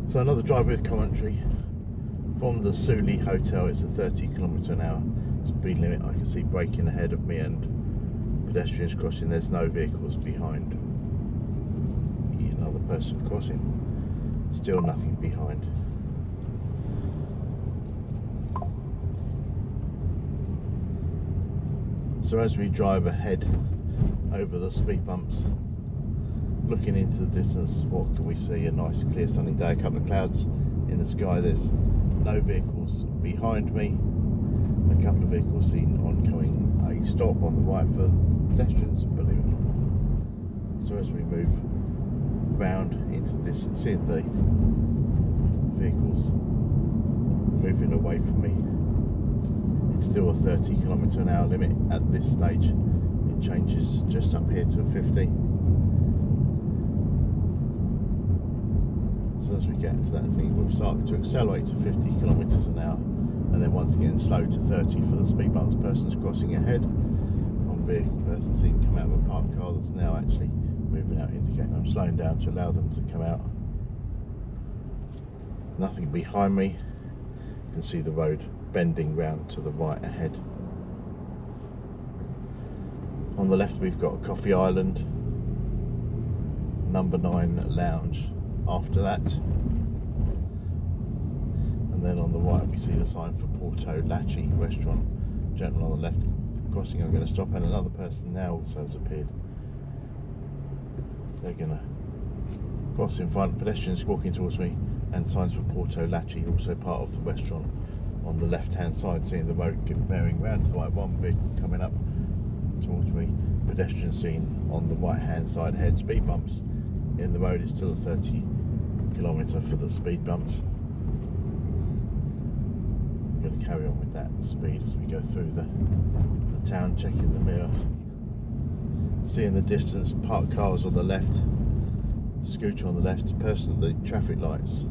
So another drive with commentary from the Souli hotel. It's a 30 km/h speed limit. I can see braking ahead of me and pedestrians crossing. There's no vehicles behind. Another person crossing. Still nothing behind. So as we drive ahead over the speed bumps, looking into the distance, what can we see? A nice clear sunny day, a couple of clouds in the sky. There's no vehicles behind me. A couple of vehicles seen oncoming. A stop on the right for pedestrians, believe it or not. So as we move round into the distance, seeing the vehicles moving away from me. It's still a 30 km/h limit at this stage. It changes just up here to 50. So as we get to that thing, we'll start to accelerate to 50 km/h, and then once again slow to 30 for the speed bumps. Person's crossing ahead. One vehicle person seen come out of a parked car that's now actually moving out, indicating I'm slowing down to allow them to come out. Nothing behind me. You can see the road bending round to the right ahead. On the left we've got Coffee Island, number 9 lounge after that, and then on the right we see the sign for Latchi restaurant. Gentleman on the left crossing. I'm going to stop, and another person now also has appeared. They're going to cross in front. Pedestrians walking towards me, and signs for Latchi, also part of the restaurant. On the left hand side, seeing the road bearing round to the right, one vehicle coming up towards me. Pedestrian seen on the right hand side ahead. Speed bumps in the road. It's still a 30 km for the speed bumps. I'm going to carry on with that speed as we go through the town, checking the mirror. Seeing the distance, parked cars on the left, scooter on the left, person at the traffic lights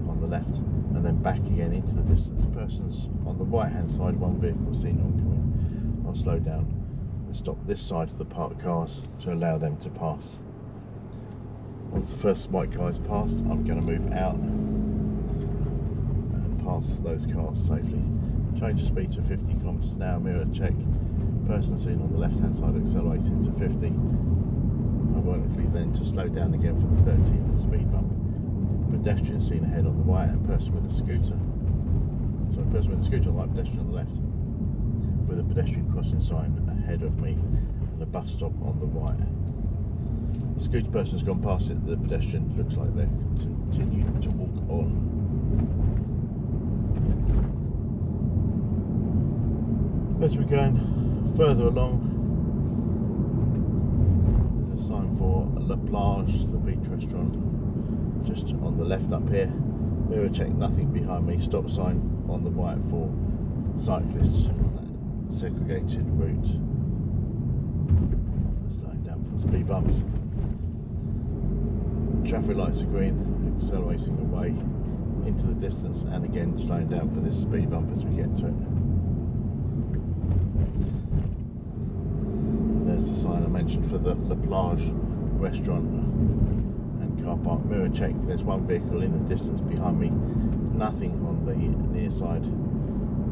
on the left, and then back again into the distance. Persons on the right hand side, one vehicle seen oncoming. I'll slow down and stop this side of the parked cars to allow them to pass. Once the first white car is passed, I'm going to move out and pass those cars safely. Change the speed to 50 km/h, mirror check. Person seen on the left hand side accelerating to 50. Ironically then to slow down again for the 30 in the speed bump. Pedestrian seen ahead on the right, and person with a scooter. Sorry, person with a scooter on the right, pedestrian on the left. With a pedestrian crossing sign ahead of me and a bus stop on the right. The scooter person's gone past it. The pedestrian looks like they're continuing to walk on. As we're going further along, there's a sign for La Plage, the beach restaurant, just on the left up here. Mirror check, nothing behind me. Stop sign on the right for cyclists on that segregated route. Slowing down for the speed bumps. Traffic lights are green, accelerating away into the distance, and again slowing down for this speed bump as we get to it. There's the sign I mentioned for the La Plage restaurant and car park. Mirror check, there's one vehicle in the distance behind me, nothing on the near side,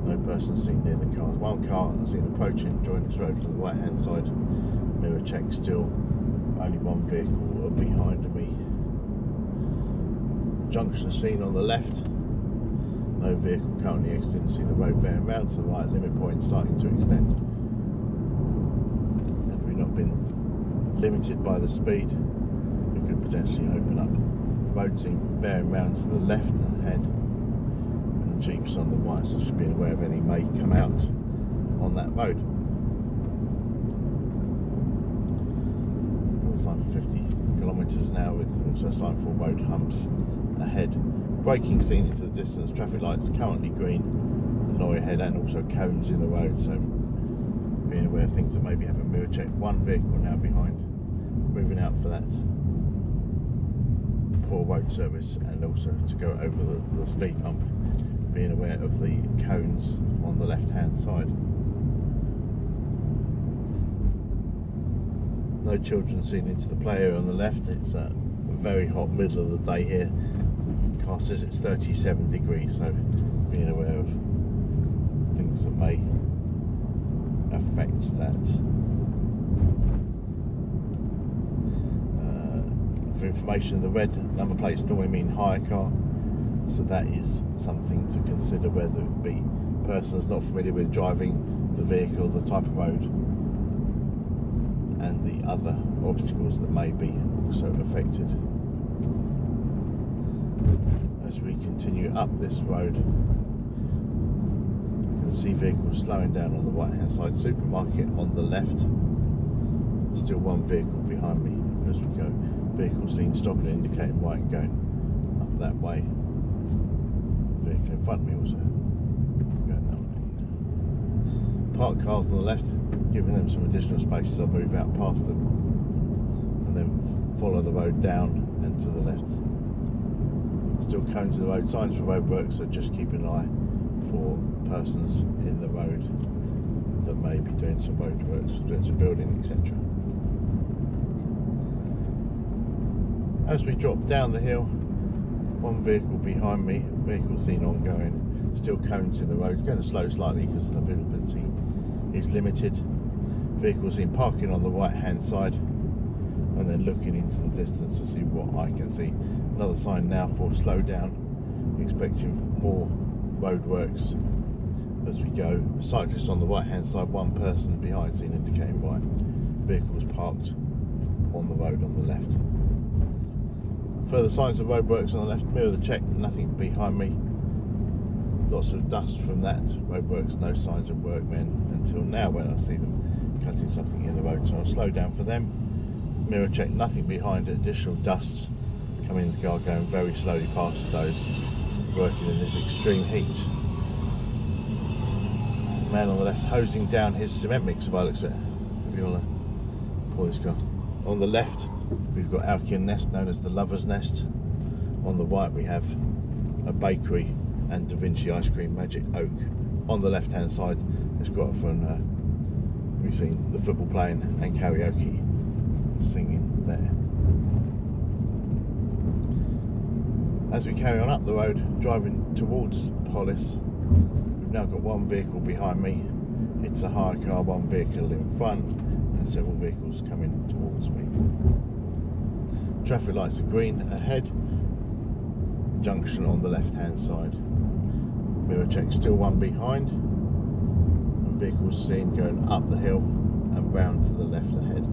no person seen near the car. One car seen approaching, joining this road from the right hand side. Mirror check, still only one vehicle behind me. Junction seen on the left, no vehicle currently exiting. See the road bearing round to the right, limit point starting to extend. Had we not been limited by the speed, we could potentially open up. Road seen bearing round to the left ahead, and jeeps on the right, so just being aware of any may come out on that road. Another sign for 50 km/h with also a sign for road humps ahead. Braking seen into the distance, traffic lights currently green, lorry ahead, and also cones in the road, so being aware of things that maybe have a mirror check. One vehicle now behind, moving out for that poor road service, and also to go over the speed bump, being aware of the cones on the left hand side. No children seen into the play area on the left. It's a very hot middle of the day here. forecast says it's 37 degrees, so being aware of things that may affect that. For information, the red number plates normally mean hire car, so that is something to consider, whether it be persons not familiar with driving the vehicle, the type of road, and the other obstacles that may be also affected. As we continue up this road, you can see vehicles slowing down on the right hand side. Supermarket on the left, still one vehicle behind me as we go. Vehicle seen stopping, indicating right and going up that way. Vehicle in front of me also going that way. Parked cars on the left, giving them some additional space as I move out past them, and then follow the road down and to the left. Still cones in the road, signs for roadworks, so just keep an eye for persons in the road that may be doing some roadworks, doing some building, etc. As we drop down the hill, one vehicle behind me, vehicle seen ongoing, still cones in the road, going to slow slightly because the visibility is limited. Vehicle seen parking on the right hand side, and then looking into the distance to see what I can see. Another sign now for slow down, expecting more roadworks as we go. Cyclist on the right hand side, one person behind seen indicating right. Vehicles parked on the road on the left. Further signs of roadworks on the left, mirror the check, nothing behind me. Lots of dust from that. Roadworks, no signs of workmen until now when I see them cutting something in the road, so I'll slow down for them. Mirror check, nothing behind it, additional dust coming in the car, going very slowly past those working in this extreme heat. Man on the left hosing down his cement mixer by the looks of it. If you want to pull this car. On the left, we've got Alkian Nest, known as the Lover's Nest. On the right, we have a bakery and Da Vinci Ice Cream, Magic Oak. On the left hand side, it's got from we've seen the football playing and karaoke singing there. As we carry on up the road, driving towards Polis, we've now got one vehicle behind me. It's a hire car, one vehicle in front, and several vehicles coming towards me. Traffic lights are green ahead. Junction on the left hand side. Mirror check, still one behind. And vehicles seen going up the hill and round to the left ahead.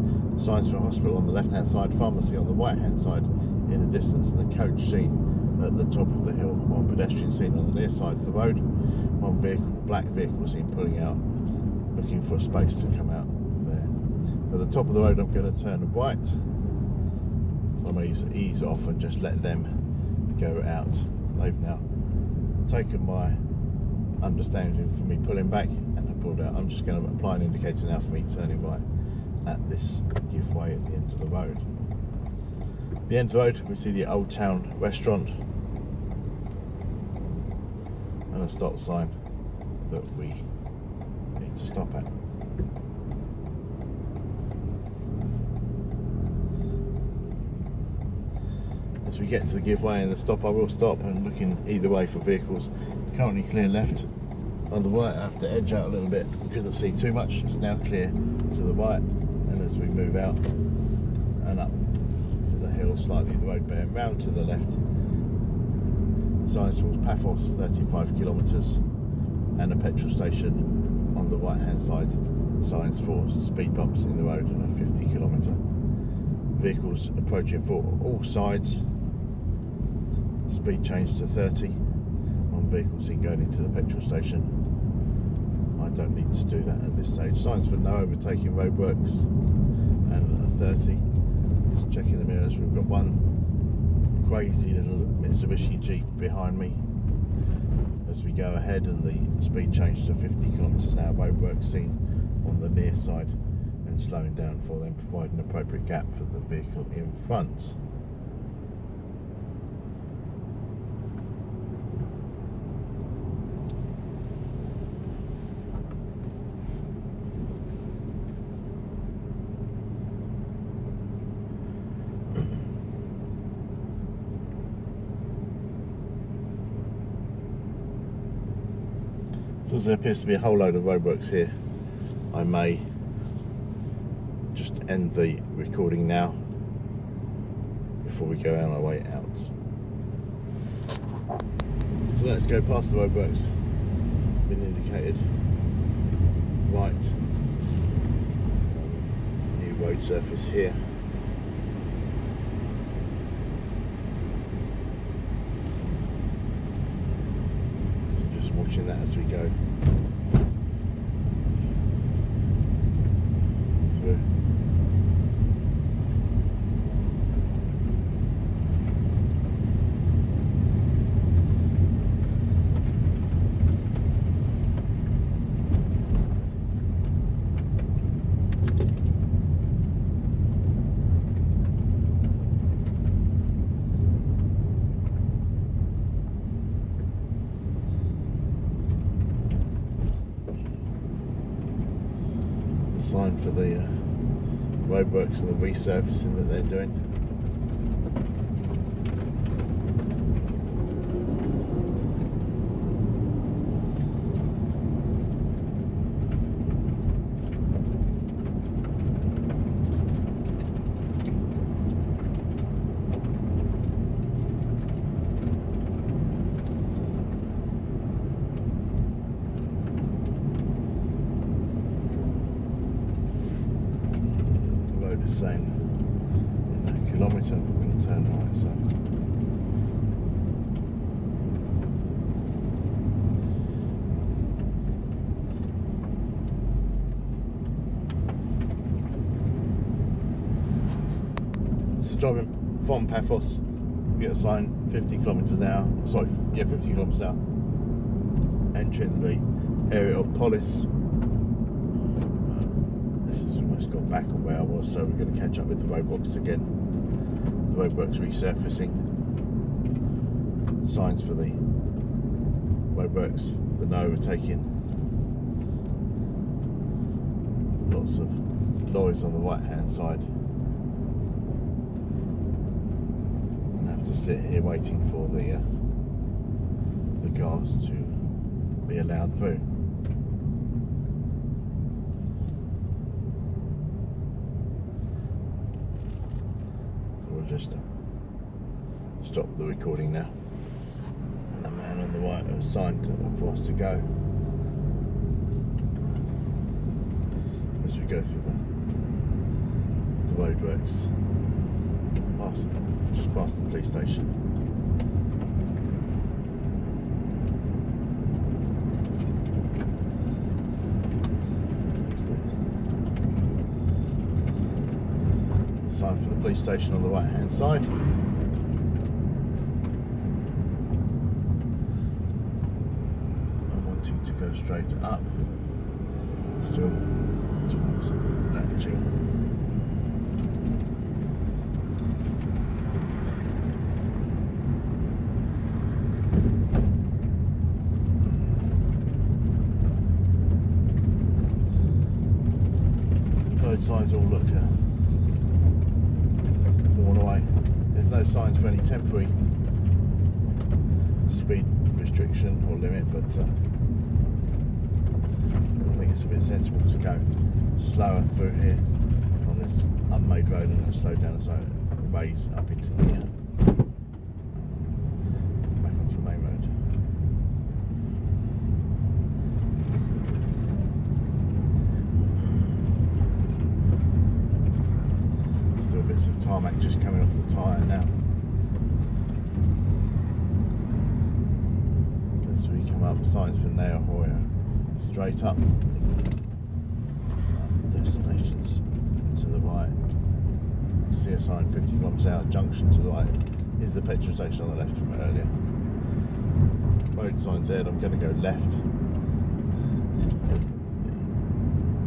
Signs for hospital on the left hand side, pharmacy on the right hand side in the distance, and the coach seen at the top of the hill. One pedestrian seen on the near side of the road. One vehicle, black vehicle seen pulling out, looking for a space to come out there. At the top of the road, I'm going to turn right, so I'm going to ease off and just let them go out. They've now taken my understanding for me pulling back and I pulled out. I'm just going to apply an indicator now for me turning right at this give way at the end of the road. At the end of the road, we see the Old Town restaurant and a stop sign that we need to stop at. As we get to the give way and the stop, I will stop and looking either way for vehicles. Currently clear left. On the right, I have to edge out a little bit. Couldn't see too much. It's now clear to the right, and as we move out and up the hill slightly, the road bearing round to the left. Signs towards Paphos, 35 kilometres, and a petrol station on the right hand side. Signs for speed bumps in the road and a 50 kilometre. Vehicles approaching for all sides. Speed change to 30. One vehicle seen going into the petrol station. I don't need to do that at this stage. Signs for no overtaking roadworks and a 30. Just checking the mirrors. We've got one crazy little Mitsubishi Jeep behind me as we go ahead, and the speed change to 50 kilometres an hour. Roadworks seen on the near side and slowing down for them, providing an appropriate gap for the vehicle in front. So there appears to be a whole load of roadworks here. I may just end the recording now before we go on our way out. So let's go past the roadworks. Been indicated. Right. New road surface here. Just watching that as we go through. Sign for the roadworks and the resurfacing that they're doing. Saying in a kilometre we're going to turn right, so driving from Paphos, we get a sign 50 kilometres an hour, sorry, yeah, 50 kilometres an hour, entering the area of Polis. Almost got back on where I was, so we're going to catch up with the roadworks again. The roadworks resurfacing, signs for the roadworks, the no overtaking, lots of lorries on the right hand side, and I have to sit here waiting for the cars to be allowed through. Just stop the recording now, and the man on the right has signed for us to go as we go through the roadworks, just past the police station. Sign for the police station on the right hand side. I'm wanting to go straight up, still towards Latchi. Road signs all look away. There's no signs for any temporary speed restriction or limit, but I think it's a bit sensible to go slower through here on this unmade road and then slow down as I raise up into the back onto the main road. Bits of tarmac just coming off the tyre now. As we come up, signs for Naohoya, straight up. The destinations to the right. See a sign 50 kilometres an hour, junction to the right is the petrol station on the left from earlier. Road signs there, I'm going to go left.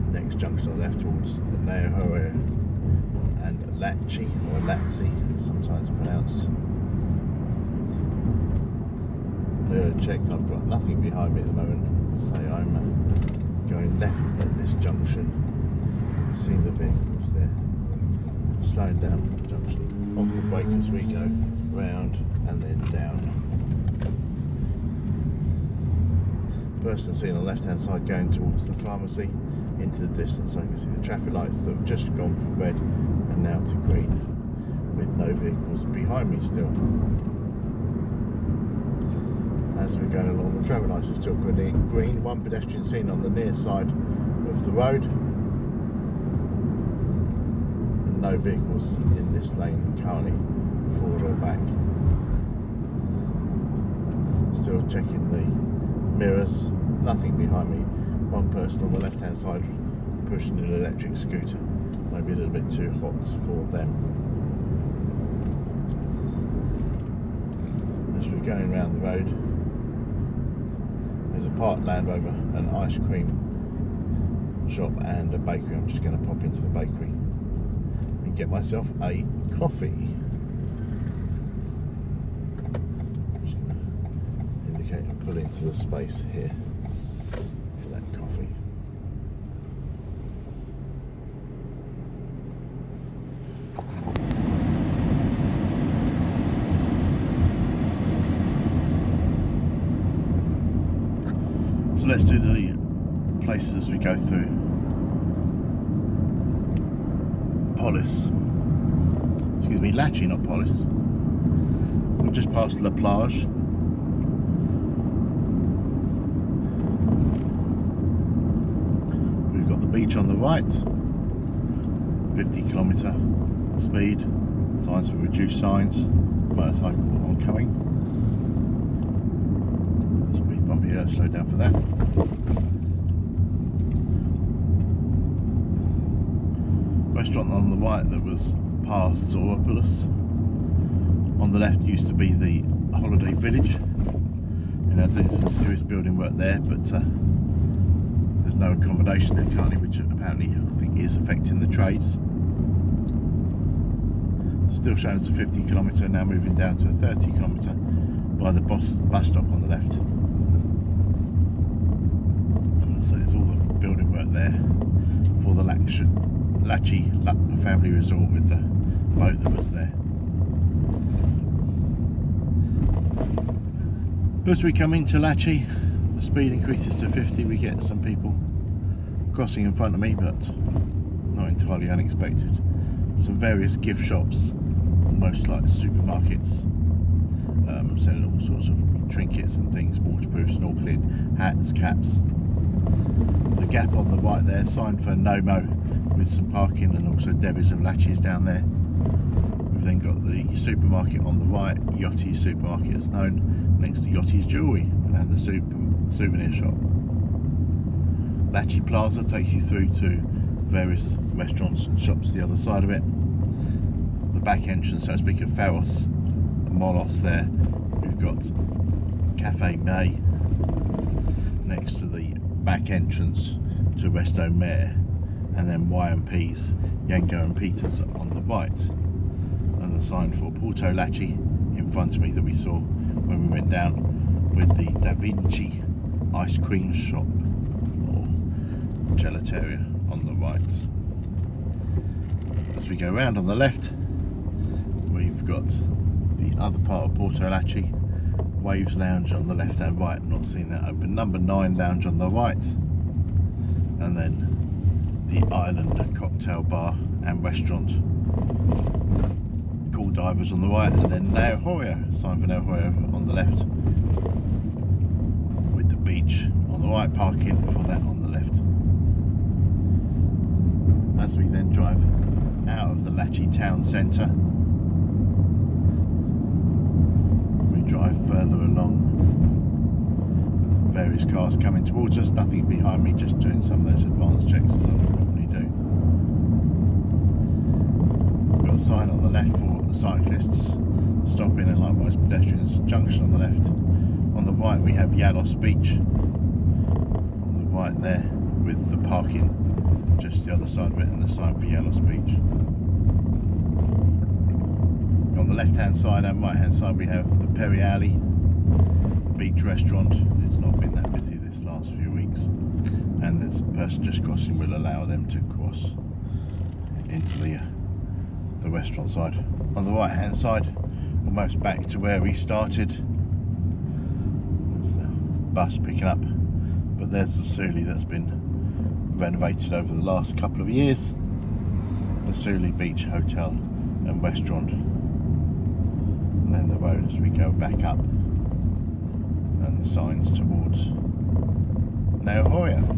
The next junction on the left towards the Naohoya and Latchi, or Latchi, sometimes pronounced. Check, I've got nothing behind me at the moment, so I'm going left at this junction, seeing the vehicles there, slowing down the junction, off the brake as we go, round and then down. person seen on the left hand side going towards the pharmacy into the distance. I can see the traffic lights that have just gone from red and now to green, with no vehicles behind me still. As we're going along, the traffic lights are still green. One pedestrian seen on the near side of the road, and no vehicles in this lane currently, forward or back. Still checking the mirrors, nothing behind me. One person on the left hand side pushing an electric scooter, maybe a little bit too hot for them. As we're going around the road, there's a parked Land Rover, an ice cream shop and a bakery. I'm just going to pop into the bakery and get myself a coffee. Indicate and pull into the space here for that coffee. So let's do the places as we go through. Polis. Excuse me, Latchi, not Polis. We've just passed La Plage. We've got the beach on the right. 50km speed. Signs for reduced signs. Motorcycle oncoming. Speed bump here, slow down for that. Restaurant on the right that was past Polis. On the left used to be the holiday village, and they're doing some serious building work there, but there's no accommodation there currently, which apparently I think is affecting the trades. Still showing us a 50km, now moving down to a 30km by the bus stop on the left. And so there's all the building work there for the Latchi family resort with the boat that was there. As we come into Latchi, the speed increases to 50. We get some people crossing in front of me, but not entirely unexpected. Some various gift shops, almost like supermarkets, selling all sorts of trinkets and things, waterproof, snorkeling, hats, caps. The gap on the right there, signed for No-Mo, with some parking, and also Debbie's of Latches down there. We've then got the supermarket on the right, Yachty's supermarket as known, next to Yachty's jewellery and the souvenir shop. Latchi Plaza takes you through to various restaurants and shops the other side of it. The back entrance, so to speak, of Pharos and Molos there. We've got Cafe May next to the back entrance to Resto Mare, and then YMP's Yango and Peters on the right, and the sign for Porto Latchi in front of me that we saw when we went down, with the Da Vinci ice cream shop or gelateria on the right. As we go around on the left, we've got the other part of Porto Latchi, Waves Lounge on the left and right, not seen that open, number 9 lounge on the right, and then the Island cocktail bar and restaurant, Cool Divers on the right, and then Nao Hoyo, sign for Nao Hoyo on the left, with the beach on the right, parking for that on the left. As we then drive out of the Latchi town centre, we drive further along. Various cars coming towards us, nothing behind me, just doing some of those advanced checks as I would normally do. We've got a sign on the left for cyclists stopping, and likewise pedestrians, junction on the left. On the right we have Yalos Beach on the right there, with the parking just the other side of it and the sign for Yalos Beach. On the left hand side and right hand side we have the Perry Alley beach restaurant. It's not been that busy this last few weeks, and this person just crossing will allow them to cross into the restaurant side. On the right hand side, almost back to where we started, there's the bus picking up But there's the Souli that's been renovated over the last couple of years. The Souli Beach Hotel and Restaurant. And then the road as we go back up. And the signs towards La Jolla.